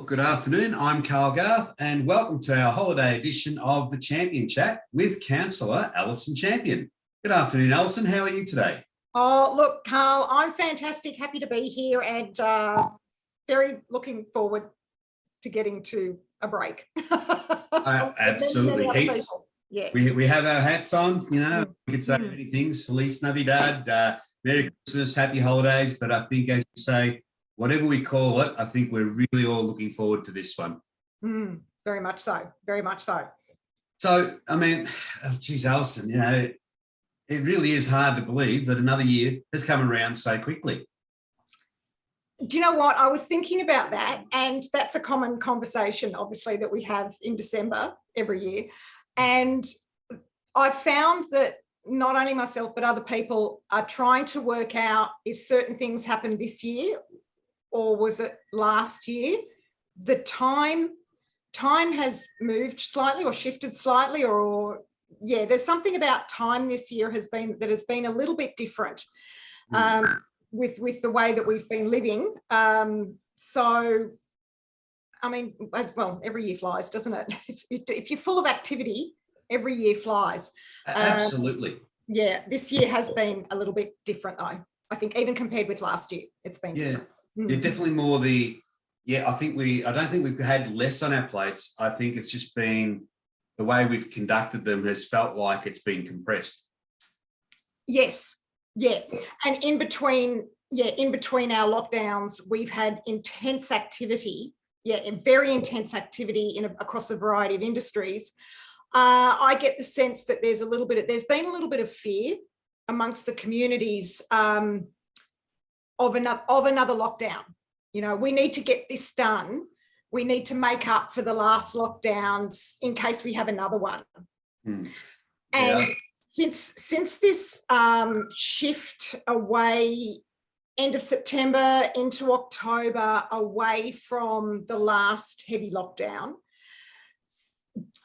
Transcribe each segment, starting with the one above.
Well, good afternoon. I'm Carl Garth and welcome to our holiday edition of the Champion Chat with Councillor Alison Champion. Good afternoon, Alison. How are you today? Oh, look, Carl, I'm fantastic. Happy to be here and very looking forward to getting to a break. Absolutely. Heaps. Yeah. We have our hats on, you know, we could say many things. Feliz Navidad, Merry Christmas, Happy Holidays. But I think, as you say, whatever we call it, I think we're really all looking forward to this one. Very much so. Very much so. So, I mean, geez, Alison, you know, it really is hard to believe that another year has come around so quickly. Do you know what? I was thinking about that, and that's a common conversation, obviously, that we have in December every year. And I found that not only myself, but other people are trying to work out if certain things happened this year or was it last year. The time has moved slightly or shifted slightly, or yeah, there's something about time this year has been a little bit different with the way that we've been living. So, I mean, as well, every year flies, doesn't it? If you're full of activity, every year flies. Absolutely. Yeah, this year has been a little bit different, though. I think even compared with last year, it's been different. Yeah, definitely more I don't think we've had less on our plates. I think it's just been the way we've conducted them has felt like it's been compressed. Yes. Yeah. And in between our lockdowns, we've had intense activity. Yeah, very intense activity across a variety of industries. I get the sense that there's been a little bit of fear amongst the communities of another lockdown. You know, we need to get this done. We need to make up for the last lockdowns in case we have another one. And since this shift away, end of September into October, away from the last heavy lockdown,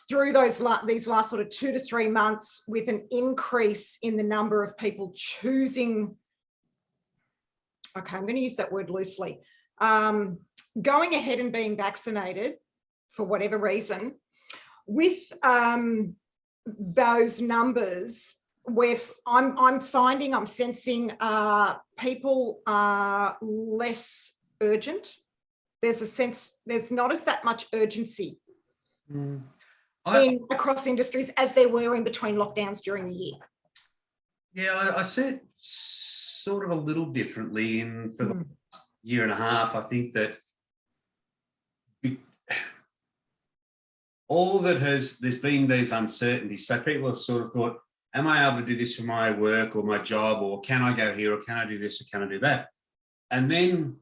through these last sort of 2 to 3 months, with an increase in the number of people choosing, okay, I'm going to use that word loosely, going ahead and being vaccinated for whatever reason, with those numbers, I'm sensing people are less urgent. There's a sense there's not that much urgency across industries as there were in between lockdowns during the year. Yeah, I see it sort of a little differently for the year and a half. I think that all that there's been these uncertainties. So people have sort of thought, am I able to do this for my work or my job, or can I go here, or can I do this, or can I do that? And then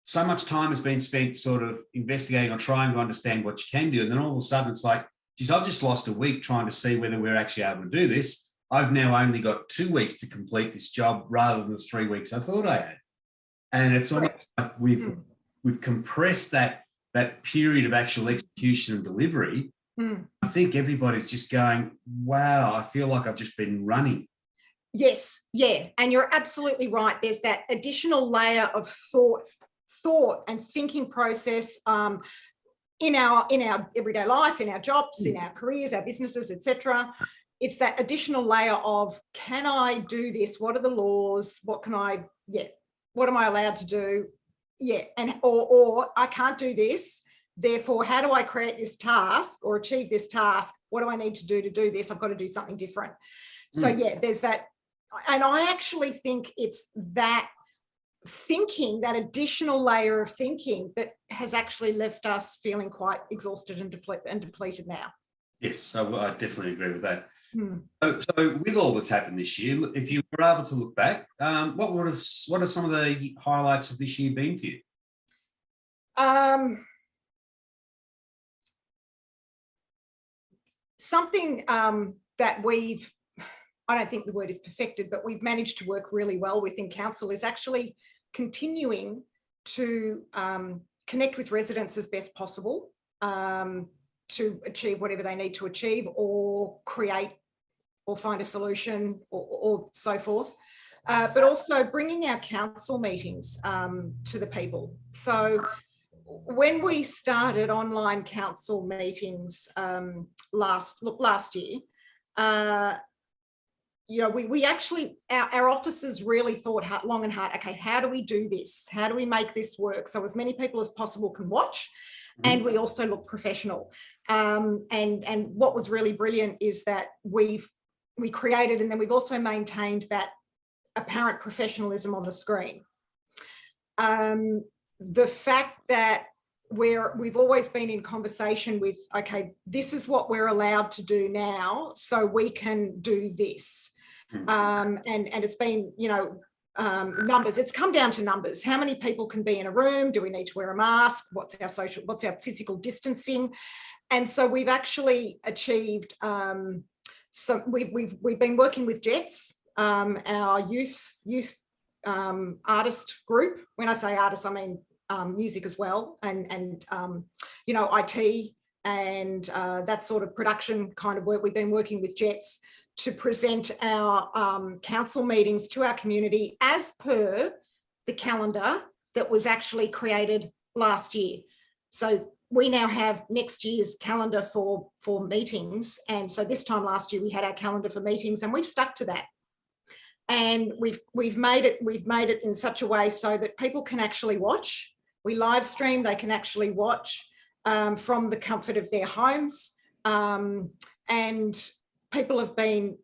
so much time has been spent sort of investigating or trying to understand what you can do. And then all of a sudden it's like, geez, I've just lost a week trying to see whether we're actually able to do this. I've now only got 2 weeks to complete this job rather than the 3 weeks I thought I had. And it's almost like we've compressed that period of actual execution and delivery. I think everybody's just going, wow, I feel like I've just been running. Yes, yeah. And you're absolutely right. There's that additional layer of thought and thinking process in our everyday life, in our jobs, in our careers, our businesses, etc. It's that additional layer of, can I do this? What are the laws? What am I allowed to do? Yeah, and or I can't do this. Therefore, how do I create this task or achieve this task? What do I need to do this? I've got to do something different. So yeah, there's that. And I actually think it's that thinking, that additional layer of thinking, that has actually left us feeling quite exhausted and depleted now. Yes, I definitely agree with that. So with all that's happened this year, if you were able to look back, what are some of the highlights of this year been for you? Something that I don't think the word is perfected, but we've managed to work really well within council is actually continuing to connect with residents as best possible to achieve whatever they need to achieve, or create or find a solution, or so forth. But also bringing our council meetings to the people. So when we started online council meetings last year, we actually, our officers really thought long and hard, okay, how do we do this? How do we make this work so as many people as possible can watch? And we also look professional. And what was really brilliant is that we created, and then we've also maintained that apparent professionalism on the screen. The fact that we've always been in conversation with, okay, this is what we're allowed to do now, so we can do this. And it's been, numbers. It's come down to numbers. How many people can be in a room? Do we need to wear a mask? What's our physical distancing? And so we've actually achieved we've been working with Jets, our youth artist group. When I say artists, I mean music as well, and IT and that sort of production kind of work. We've been working with Jets to present our council meetings to our community as per the calendar that was actually created last year. So we now have next year's calendar for meetings. And so this time last year, we had our calendar for meetings, and we've stuck to that. And we've made it in such a way so that people can actually watch. We live stream, they can actually watch from the comfort of their homes. And people have been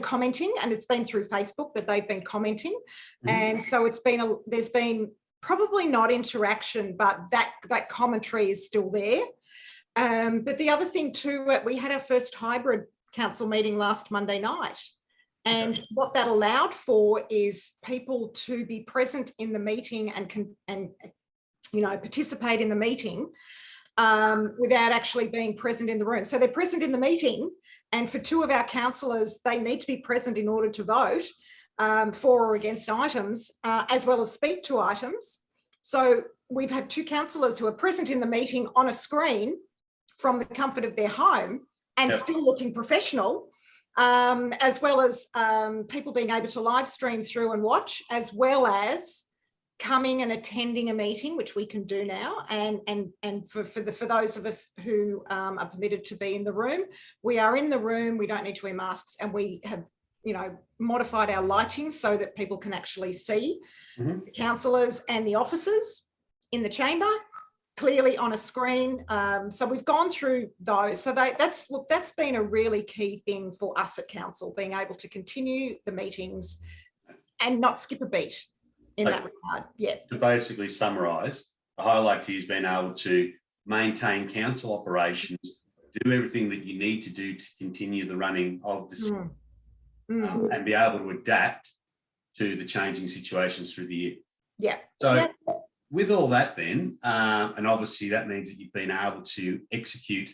commenting, and it's been through Facebook that they've been commenting. And so there's been probably not interaction, but that commentary is still there. But the other thing too, we had our first hybrid council meeting last Monday night. And what that allowed for is people to be present in the meeting and participate in the meeting without actually being present in the room. So they're present in the meeting, and for two of our councillors, they need to be present in order to vote for or against items, as well as speak to items. So we've had two councillors who are present in the meeting on a screen from the comfort of their home and still looking professional, as well as people being able to live stream through and watch, as well as coming and attending a meeting, which we can do now. And for those of us who are permitted to be in the room, we are in the room. We don't need to wear masks, and we have modified our lighting so that people can actually see the councillors and the officers in the chamber clearly on a screen. So we've gone through those. So that's been a really key thing for us at council, being able to continue the meetings and not skip a beat in that regard. Yeah. To basically summarise, the highlight for you has been able to maintain council operations, do everything that you need to do to continue the running of the city, and be able to adapt to the changing situations through the year. Yeah. So with all that then, and obviously that means that you've been able to execute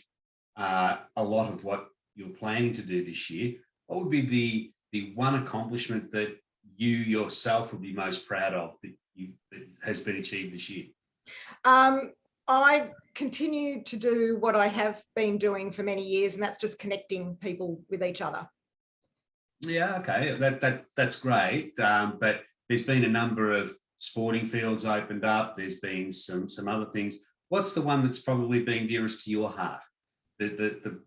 a lot of what you're planning to do this year, what would be the one accomplishment that you yourself would be most proud of that has been achieved this year? I continue to do what I have been doing for many years, and that's just connecting people with each other. Yeah, okay, that's great. But there's been a number of sporting fields opened up. There's been some other things. What's the one that's probably been dearest to your heart? The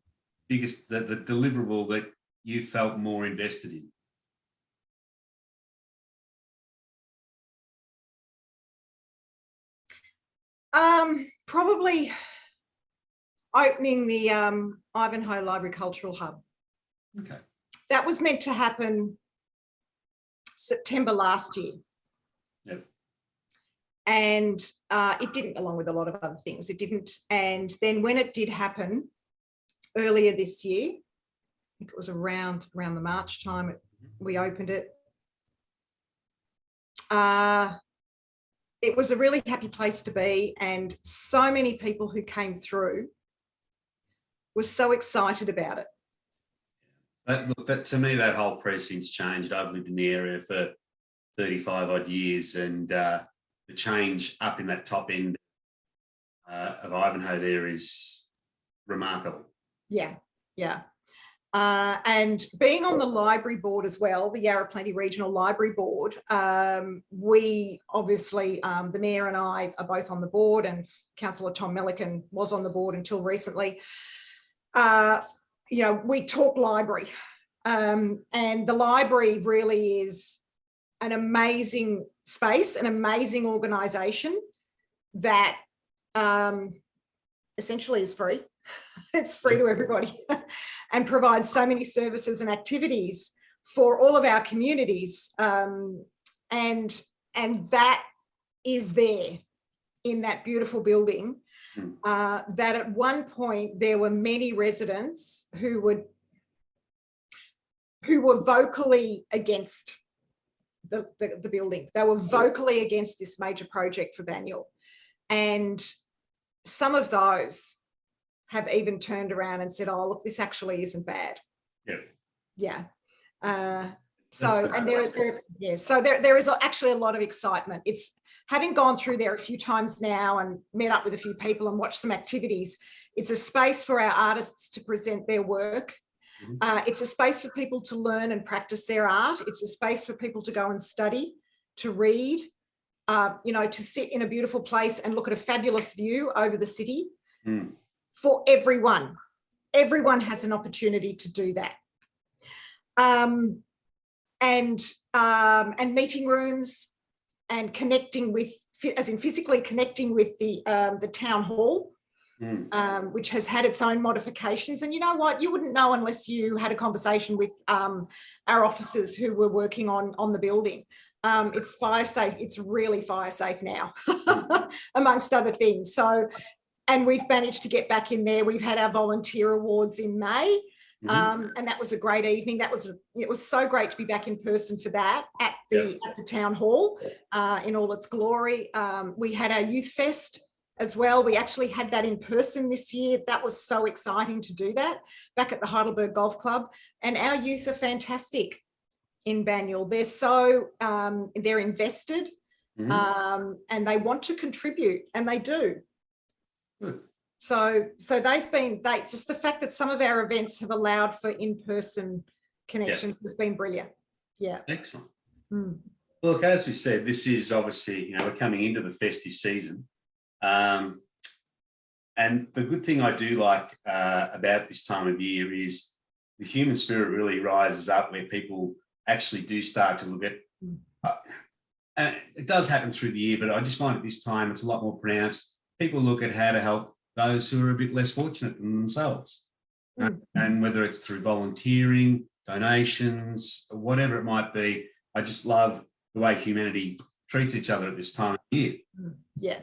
biggest, the deliverable that you felt more invested in? Probably opening the Ivanhoe Library Cultural Hub. Okay. That was meant to happen September last year. Yep. And it didn't, along with a lot of other things. It didn't. And then when it did happen earlier this year, I think it was around the March time, we opened it. It was a really happy place to be, and so many people who came through were so excited about it. Look, to me, that whole precinct's changed. I've lived in the area for 35 odd years, and the change up in that top end of Ivanhoe there is remarkable. Yeah, yeah. And being on the library board as well, the Yarra Plenty Regional Library Board, we obviously, the Mayor and I are both on the board, and Councillor Tom Milliken was on the board until recently. You know, we talk library, and the library really is an amazing space, an amazing organisation that essentially is free. It's free to everybody and provides so many services and activities for all of our communities. And that is there in that beautiful building. That at one point there were many residents who were vocally against the building. They were vocally against this major project for Banyule. And some of those have even turned around and said, oh, look, this actually isn't bad. Yeah. So there is actually a lot of excitement. It's having gone through there a few times now and met up with a few people and watched some activities. It's a space for our artists to present their work. It's a space for people to learn and practice their art. It's a space for people to go and study, to read, you know, to sit in a beautiful place and look at a fabulous view over the city. For everyone. Everyone has an opportunity to do that. And meeting rooms and connecting with, as in physically connecting with the town hall, which has had its own modifications. And you know what? You wouldn't know unless you had a conversation with our officers who were working on the building. It's fire safe. It's really fire safe now, amongst other things. So, and we've managed to get back in there. We've had our volunteer awards in May. And that was a great evening. It was so great to be back in person for that at the town hall in all its glory. We had our youth fest as well. We actually had that in person this year. That was so exciting to do that back at the Heidelberg Golf Club. And our youth are fantastic in Banyule. They're so they're invested and they want to contribute, and they do. So just the fact that some of our events have allowed for in-person connections has been brilliant. Yeah. Excellent. Look, as we said, this is obviously, you know, we're coming into the festive season. And the good thing I do like about this time of year is the human spirit really rises up, where people actually do start to look at, and it does happen through the year, but I just find at this time it's a lot more pronounced. People look at how to help those who are a bit less fortunate than themselves. And whether it's through volunteering, donations, whatever it might be, I just love the way humanity treats each other at this time of year. Yeah.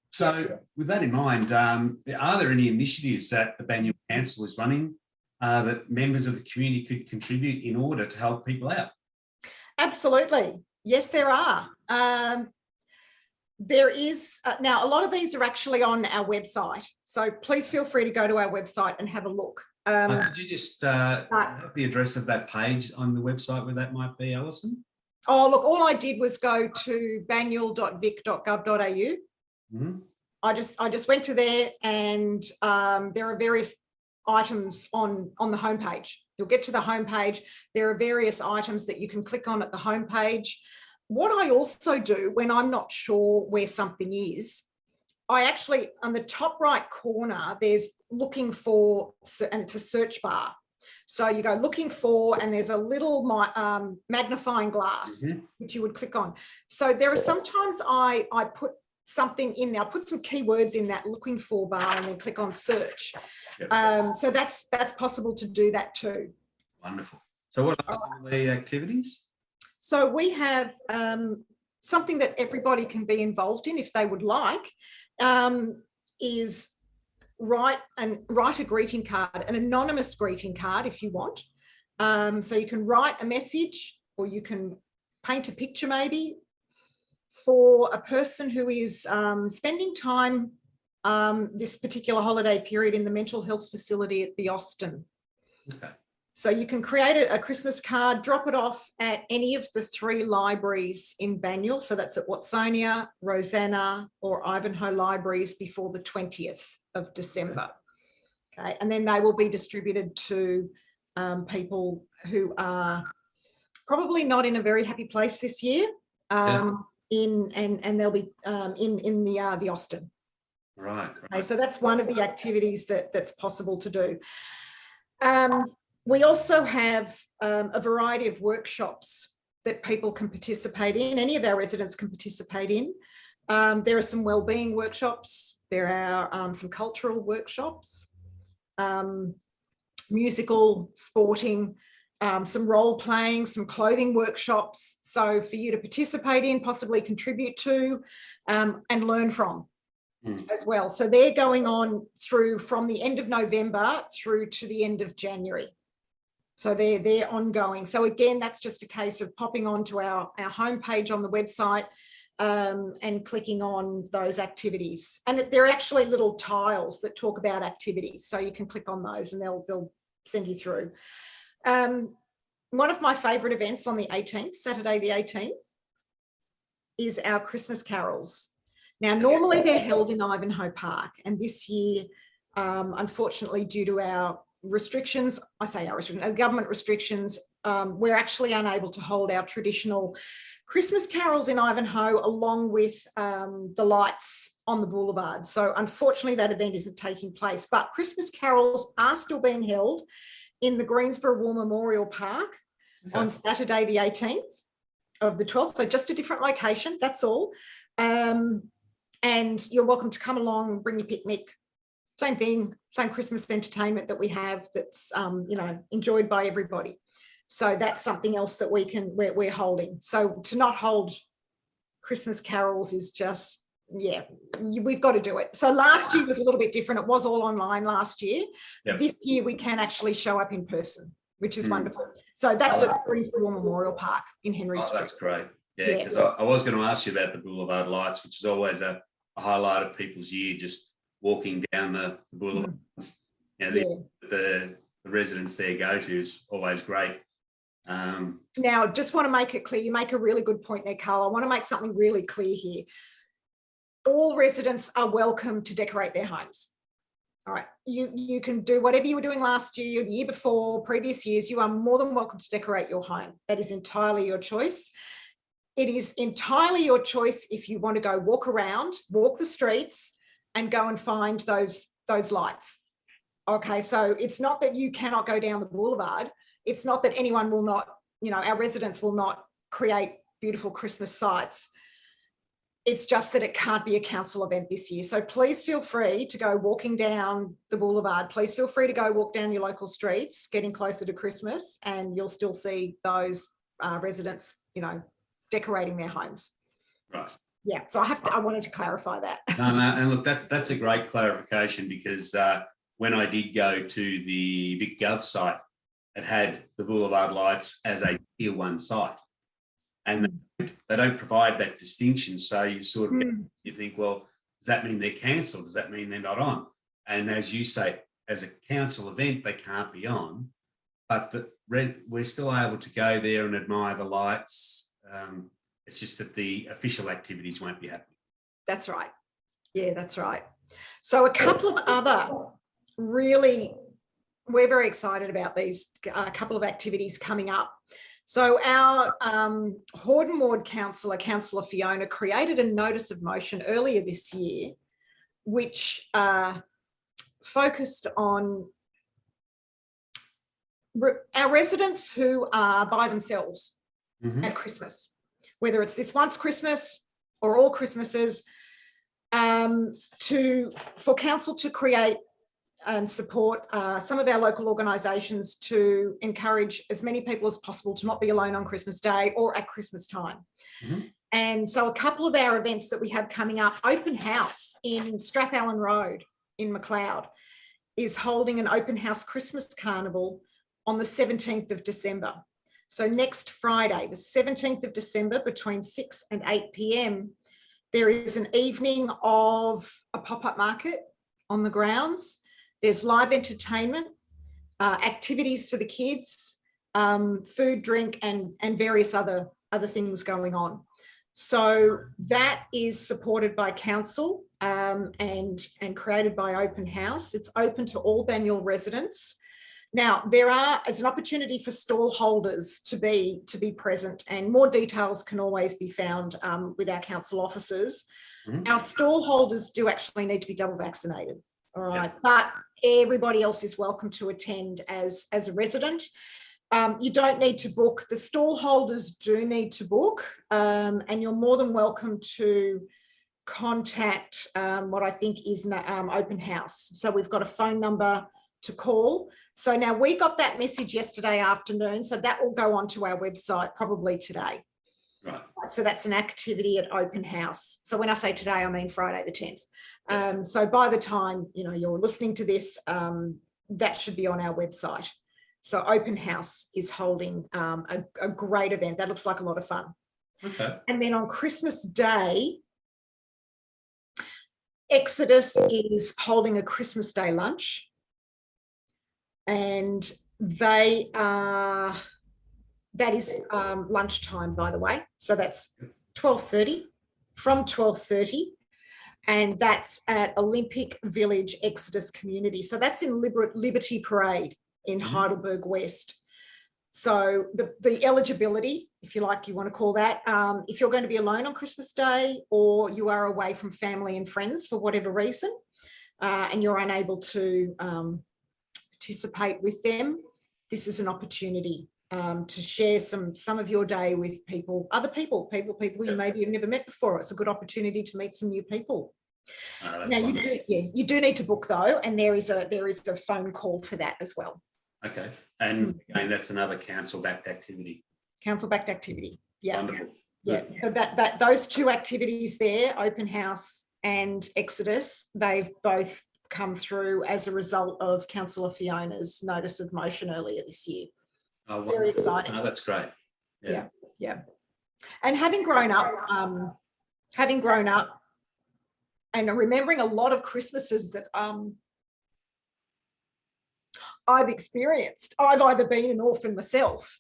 So with that in mind, are there any initiatives that the Banyule Council is running that members of the community could contribute in order to help people out? Absolutely. Yes, there are. There is, now a lot of these are actually on our website. So please feel free to go to our website and have a look. Could you just have the address of that page on the website where that might be, Alison? Oh, look, all I did was go to banyule.vic.gov.au. I just went to there, and there are various items on the homepage. You'll get to the homepage. There are various items that you can click on at the homepage. What I also do when I'm not sure where something is, I actually, on the top right corner, there's looking for, and it's a search bar. So you go looking for, and there's a little magnifying glass, which you would click on. So there are sometimes I put something in there, I put some keywords in that looking for bar and then click on search. So that's possible to do that too. Wonderful. So what are some of the activities? So we have something that everybody can be involved in if they would like, is write a greeting card, an anonymous greeting card if you want. So you can write a message, or you can paint a picture maybe for a person who is spending time this particular holiday period in the mental health facility at the Austin. Okay. So you can create a Christmas card, drop it off at any of the 3 libraries in Banyule. So that's at Watsonia, Rosanna, or Ivanhoe libraries before the 20th of December. Okay, and then they will be distributed to people who are probably not in a very happy place this year. And they'll be in the Austin. Right. Okay, so that's one of the activities that's possible to do. We also have a variety of workshops that people can participate in. Any of our residents can participate in. There are some wellbeing workshops. There are some cultural workshops, musical, sporting, some role playing, some clothing workshops. So for you to participate in, possibly contribute to, and learn from as well. So they're going on through from the end of November through to the end of January. So they're ongoing. So again, that's just a case of popping onto our homepage on the website and clicking on those activities. And they're actually little tiles that talk about activities. So you can click on those and they'll send you through. One of my favourite events on the 18th, Saturday the 18th, is our Christmas carols. Now, normally they're held in Ivanhoe Park, and this year, unfortunately, due to our restrictions, our government restrictions, we're actually unable to hold our traditional Christmas carols in Ivanhoe along with the lights on the boulevard. So unfortunately, that event isn't taking place, but Christmas carols are still being held in the Greensborough War Memorial Park on Saturday the 18th of the 12th. So just a different location, that's all. And you're welcome to come along and bring your picnic. Same thing, same Christmas entertainment that we have that's, enjoyed by everybody. So that's something else that we're holding. So to not hold Christmas carols is just, we've got to do it. So last year was a little bit different. It was all online last year. Yep. This year we can actually show up in person, which is wonderful. So that's at Greensborough War Memorial Park in Henry Street. That's great. Yeah, because I was going to ask you about the Boulevard Lights, which is always a highlight of people's year, just walking down the boulevard. The residents there go to is always great. Now, just want to make it clear, you make a really good point there, Carl. I want to make something really clear here. All residents are welcome to decorate their homes. All right, you can do whatever you were doing last year, the year before, previous years. You are more than welcome to decorate your home. That is entirely your choice. It is entirely your choice if you want to go walk around, walk the streets and go and find those lights. Okay, so it's not that you cannot go down the boulevard. It's not that anyone will not, our residents will not create beautiful Christmas sites. It's just that it can't be a council event this year. So please feel free to go walking down the boulevard. Please feel free to go walk down your local streets, getting closer to Christmas, and you'll still see those residents, decorating their homes. Right. Yeah. So I wanted to clarify that. No, and look, that's a great clarification because when I did go to the VicGov site, it had the Boulevard Lights as a tier 1 site. And they don't provide that distinction. So you sort of you think, well, does that mean they're cancelled? Does that mean they're not on? And as you say, as a council event, they can't be on, but we're still able to go there and admire the lights. It's just that the official activities won't be happening. That's right. Yeah, that's right. So a couple of other really, we're very excited about these couple of activities coming up. So our Hordern Ward Councillor, Councillor Fiona, created a notice of motion earlier this year, which focused on our residents who are by themselves at Christmas, whether it's this once Christmas or all Christmases, for council to create and support some of our local organisations to encourage as many people as possible to not be alone on Christmas Day or at Christmas time. And so a couple of our events that we have coming up, Open House in Strathallan Road in McLeod is holding an open house Christmas carnival on the 17th of December. So next Friday, the 17th of December, between 6 and 8 p.m, there is an evening of a pop-up market on the grounds. There's live entertainment, activities for the kids, food, drink, and various other things going on. So that is supported by council and created by Open House. It's open to all Banyule residents. Now, there is an opportunity for stall holders to be present, and more details can always be found with our council officers. Our stall holders do actually need to be double vaccinated, all right, but everybody else is welcome to attend as a resident. You don't need to book. The stall holders do need to book, and you're more than welcome to contact what I think is an open house. So we've got a phone number to call. So now we got that message yesterday afternoon, so that will go onto our website probably today. Right. So that's an activity at open house. So when I say today, I mean Friday the 10th. So by the time you're listening to this, that should be on our website. So open house is holding a great event. That looks like a lot of fun. Okay. And then on Christmas Day, Exodus is holding a Christmas Day lunch, and that is lunchtime, by the way. So that's 12:30, from 12:30, and that's at Olympic Village Exodus Community. So that's in Liberty Parade in Heidelberg West. So the eligibility, if you like, you want to call that, if you're going to be alone on Christmas Day, or you are away from family and friends for whatever reason, and you're unable to participate with them, this is an opportunity to share some of your day with other people you maybe have never met before. It's a good opportunity to meet some new people. Now you do need to book though, and there is a phone call for that as well. Okay, and again, that's another council-backed activity. Council-backed activity, yeah. Wonderful. Yeah, so that those two activities there, open house and Exodus, they've both come through as a result of Councillor Fiona's notice of motion earlier this year. Oh, very exciting. Oh, that's great. Yeah. And having grown up and remembering a lot of Christmases that I've experienced, I've either been an orphan myself,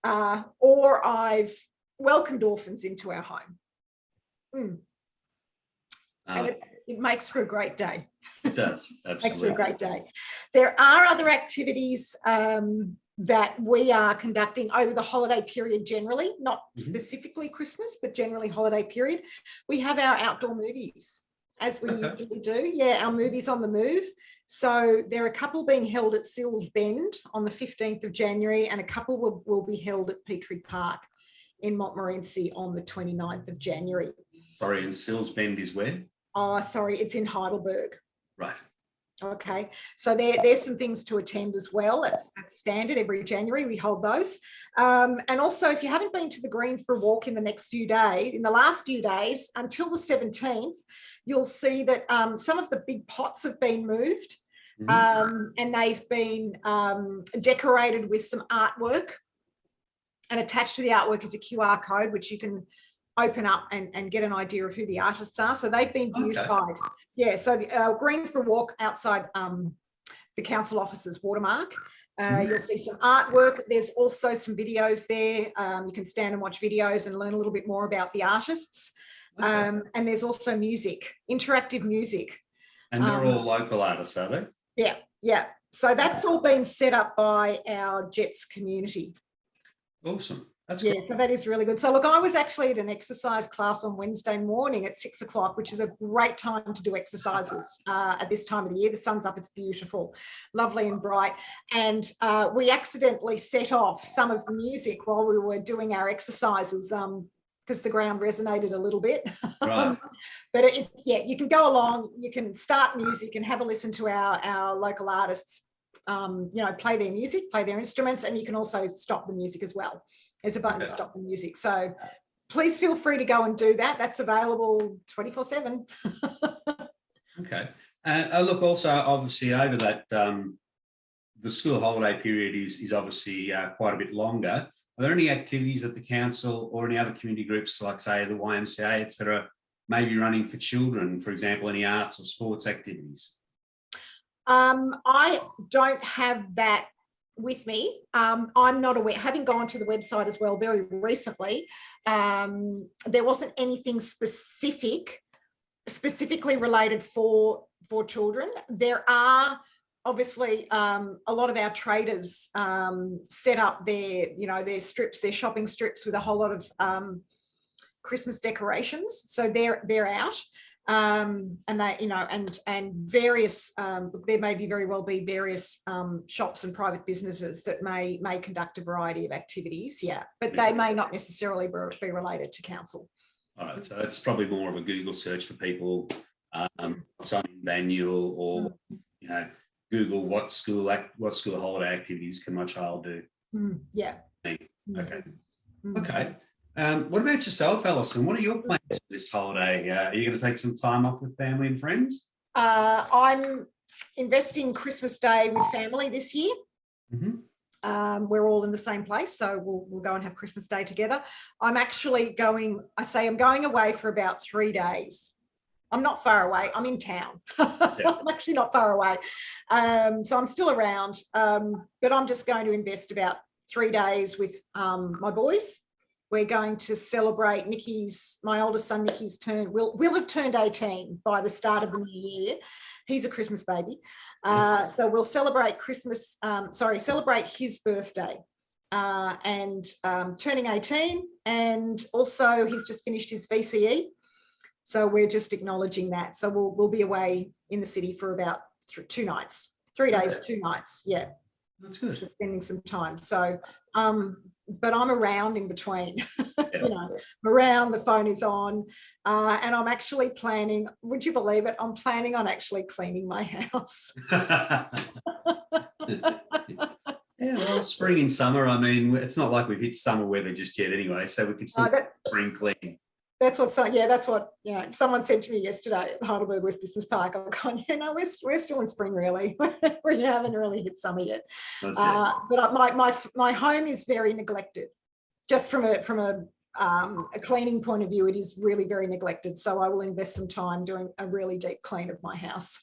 or I've welcomed orphans into our home. And it makes for a great day. It does, absolutely. Makes for a great day. There are other activities that we are conducting over the holiday period generally, not specifically Christmas, but generally holiday period. We have our outdoor movies, as we usually do. Yeah, our movies on the move. So there are a couple being held at Sills Bend on the 15th of January, and a couple will be held at Petrie Park in Montmorency on the 29th of January. Sorry, and Sills Bend is where? Oh, sorry, it's in Heidelberg. Right. Okay, so there's some things to attend as well. That's standard. Every January we hold those. And also, if you haven't been to the Greensboro Walk in the last few days, until the 17th, you'll see that some of the big pots have been moved, and they've been decorated with some artwork. And attached to the artwork is a QR code, which you can open up and get an idea of who the artists are. So they've been beautified. Okay. Yeah, so the Greensboro Walk outside the council office's watermark. You'll see some artwork. There's also some videos there. You can stand and watch videos and learn a little bit more about the artists. And there's also music, interactive music. And they're all local artists, are they? Yeah, yeah. So that's all been set up by our Jets community. Awesome. That's yeah, cool. So that is really good. So look, I was actually at an exercise class on Wednesday morning at 6 o'clock, which is a great time to do exercises at this time of the year. The sun's up, it's beautiful, lovely and bright. And we accidentally set off some of the music while we were doing our exercises because the ground resonated a little bit. Right. But you can go along, you can start music and have a listen to our local artists, play their music, play their instruments, and you can also stop the music as well. There's a button to stop the music. So please feel free to go and do that. That's available 24/7. Okay. And look, also, obviously, over that, the school holiday period is obviously quite a bit longer. Are there any activities that the council or any other community groups, like, say, the YMCA, et cetera, may be running for children, for example, any arts or sports activities? I don't have that with me. I'm not aware, having gone to the website as well very recently, there wasn't anything specifically related for children. There are obviously, a lot of our traders set up their strips, their shopping strips with a whole lot of Christmas decorations. So they're out. And they, and various, there may be very well be various shops and private businesses that may conduct a variety of activities, but they may not necessarily be related to council. All right, so it's probably more of a Google search for people. What's on Banyule, or Google what school holiday activities can my child do? Yeah. Okay. Okay. What about yourself, Alison? What are your plans for this holiday? Are you going to take some time off with family and friends? I'm investing Christmas Day with family this year. We're all in the same place, so we'll go and have Christmas Day together. I'm actually going, I'm going away for about 3 days. I'm not far away. I'm in town. I'm actually not far away. So I'm still around, but I'm just going to invest about 3 days with my boys. We're going to celebrate my oldest son, Nicky's turn. We'll have turned 18 by the start of the new year. He's a Christmas baby. So we'll celebrate celebrate his birthday and turning 18. And also he's just finished his VCE. So we're just acknowledging that. So we'll be away in the city for about 2 nights, 3 days, 2 nights. Yeah. That's good. Just spending some time. So, but I'm around in between, I'm around, the phone is on, and I'm actually planning, would you believe it? I'm planning on actually cleaning my house. Yeah, well, spring and summer, I mean, it's not like we've hit summer weather just yet anyway, so we could still spring clean. That's what someone said to me yesterday at the Heidelberg West Business Park. I'm going, we're still in spring, really. We haven't really hit summer yet. But my home is very neglected. Just from a cleaning point of view, it is really very neglected. So I will invest some time doing a really deep clean of my house.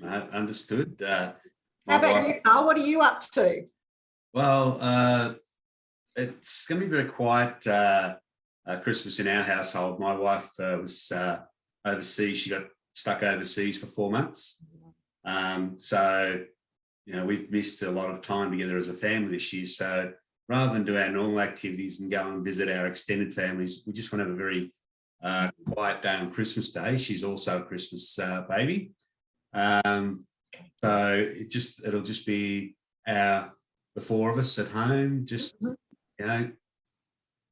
Understood. How about you, Carl? What are you up to? Well, it's going to be very quiet Christmas in our household. My wife was overseas. She got stuck overseas for 4 months. So, we've missed a lot of time together as a family this year. So rather than do our normal activities and go and visit our extended families, we just want to have a very quiet day on Christmas Day. She's also a Christmas baby. So it'll just be the 4 of us at home, just,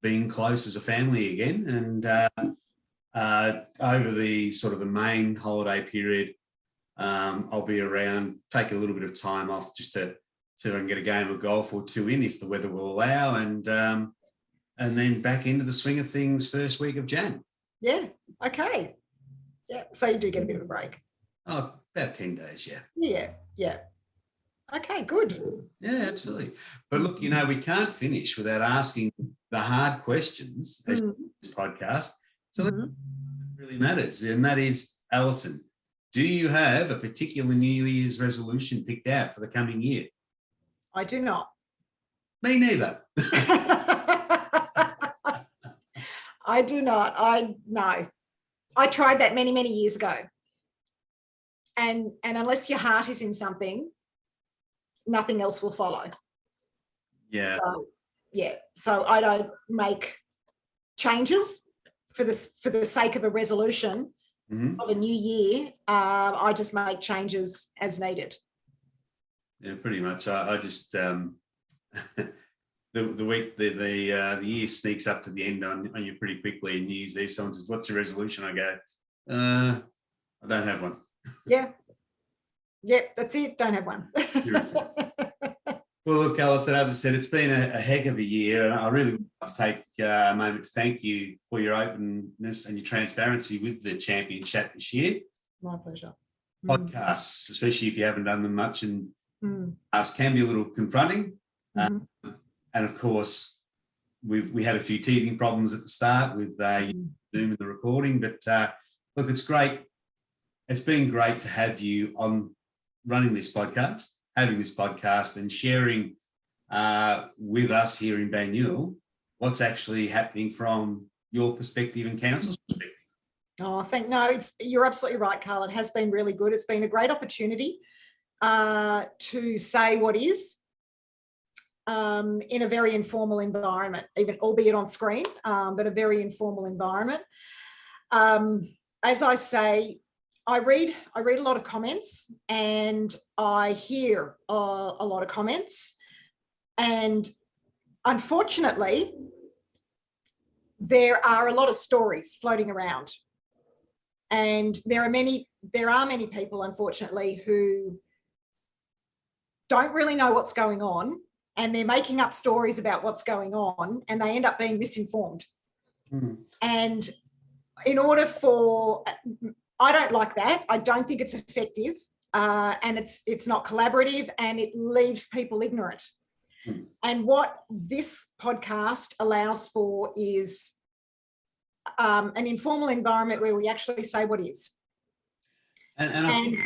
being close as a family again. And over the sort of the main holiday period, I'll be around, take a little bit of time off just to see if I can get a game of golf or 2 in if the weather will allow, and then back into the swing of things first week of Jan. Yeah. Okay. Yeah. So you do get a bit of a break. Oh, about 10 days. Yeah. Yeah. Yeah. Okay, good. Yeah, absolutely. But look, we can't finish without asking the hard questions as this podcast. So that really matters. And that is, Alison, do you have a particular New Year's resolution picked out for the coming year? I do not. Me neither. I do not. No. I tried that many, many years ago. And unless your heart is in something, nothing else will follow. Yeah. So I don't make changes for the sake of a resolution of a new year. I just make changes as needed. Yeah, pretty much. I just the year sneaks up to the end on you pretty quickly, and New Year's Eve someone says, "What's your resolution?" I go, I don't have one. Yeah. Yep, that's it. Don't have one. Well, look, Alison, as I said, it's been a heck of a year, and I really would like to take a moment to thank you for your openness and your transparency with the Champion Chat this year. My pleasure. Podcasts, especially if you haven't done them much, and us can be a little confronting. And of course, we had a few teething problems at the start with Zoom and the recording, but look, it's great. It's been great to have you on running this podcast, having this podcast and sharing with us here in Banyule what's actually happening from your perspective and council's perspective. Oh, you're absolutely right, Carl. It has been really good. It's been a great opportunity to say what is in a very informal environment, even albeit on screen, but a very informal environment. As I say, I read a lot of comments and I hear a lot of comments, and unfortunately, there are a lot of stories floating around, and there are many people, unfortunately, who don't really know what's going on, and they're making up stories about what's going on, and they end up being misinformed. And in order for, I don't like that. I don't think it's effective, and it's not collaborative, and it leaves people ignorant. And what this podcast allows for is an informal environment where we actually say what is. And I think,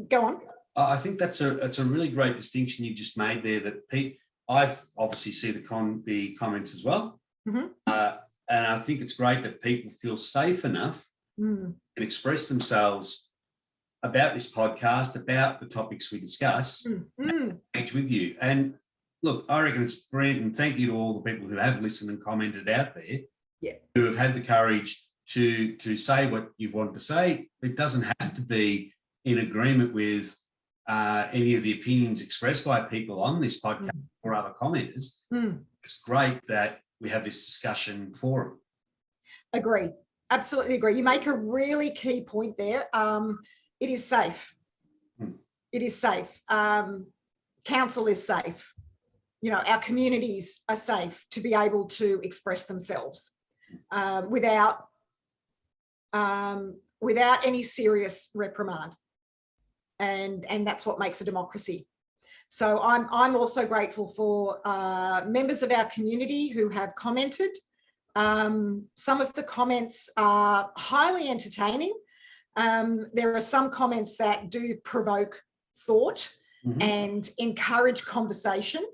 go on. I think that's a really great distinction you just made there. That I've obviously see the comments as well, and I think it's great that people feel safe enough and express themselves about this podcast, about the topics we discuss, and engage with you. And look, I reckon it's brilliant, and thank you to all the people who have listened and commented out there, who have had the courage to say what you want to say. It doesn't have to be in agreement with any of the opinions expressed by people on this podcast or other commenters. It's great that we have this discussion forum. Agree. Absolutely agree. You make a really key point there. It is safe. It is safe. Council is safe. You know, our communities are safe to be able to express themselves without any serious reprimand. And that's what makes a democracy. So I'm also grateful for members of our community who have commented. Some of the comments are highly entertaining. There are some comments that do provoke thought and encourage conversation.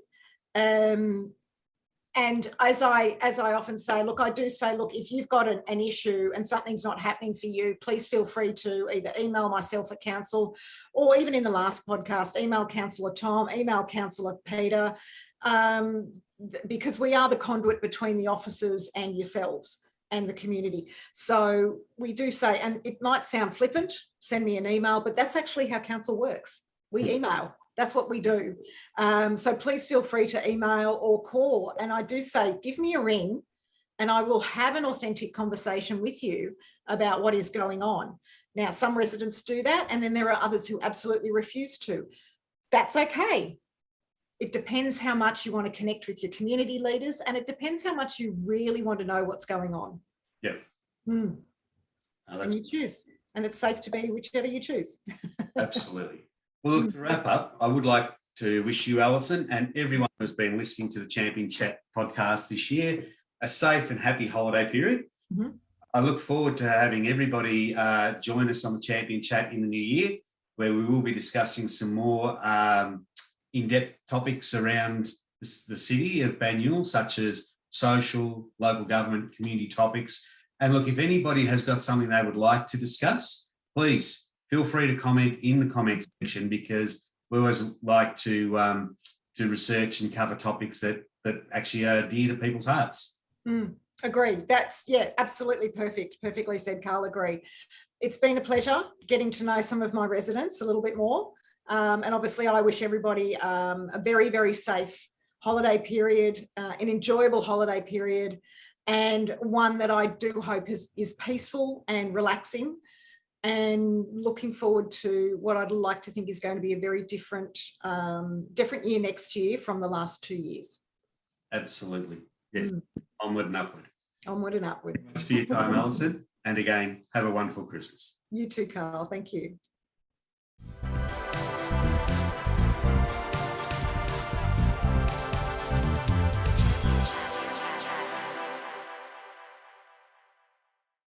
And as I often say, look, I do say, look, if you've got an issue and something's not happening for you, please feel free to either email myself at council, or even in the last podcast, email Councillor Tom, email Councillor Peter, because we are the conduit between the officers and yourselves and the community. So we do say, and it might sound flippant, send me an email, but that's actually how council works. We email. That's what we do. So please feel free to email or call. And I do say, give me a ring and I will have an authentic conversation with you about what is going on. Now, some residents do that, and then there are others who absolutely refuse to. That's okay. It depends how much you want to connect with your community leaders, and it depends how much you really want to know what's going on. Yeah. And you choose, and it's safe to be whichever you choose. Absolutely. Well, look, to wrap up, I would like to wish you, Alison, and everyone who's been listening to the Champion Chat podcast this year, a safe and happy holiday period. I look forward to having everybody join us on the Champion Chat in the new year, where we will be discussing some more in-depth topics around the city of Banyule, such as social, local government, community topics. And look, if anybody has got something they would like to discuss, please feel free to comment in the comments section, because we always like to research and cover topics that actually are dear to people's hearts. Agree. That's, yeah, absolutely perfect. Perfectly said, Carl. Agree. It's been a pleasure getting to know some of my residents a little bit more. And obviously I wish everybody a very, very safe holiday period, an enjoyable holiday period, and one that I do hope is peaceful and relaxing, and looking forward to what I'd like to think is going to be a very different year next year from the last 2 years. Absolutely. Yes. Onward and upward. Onward and upward. Thanks for your time, Alison. And again, have a wonderful Christmas. You too, Carl. Thank you.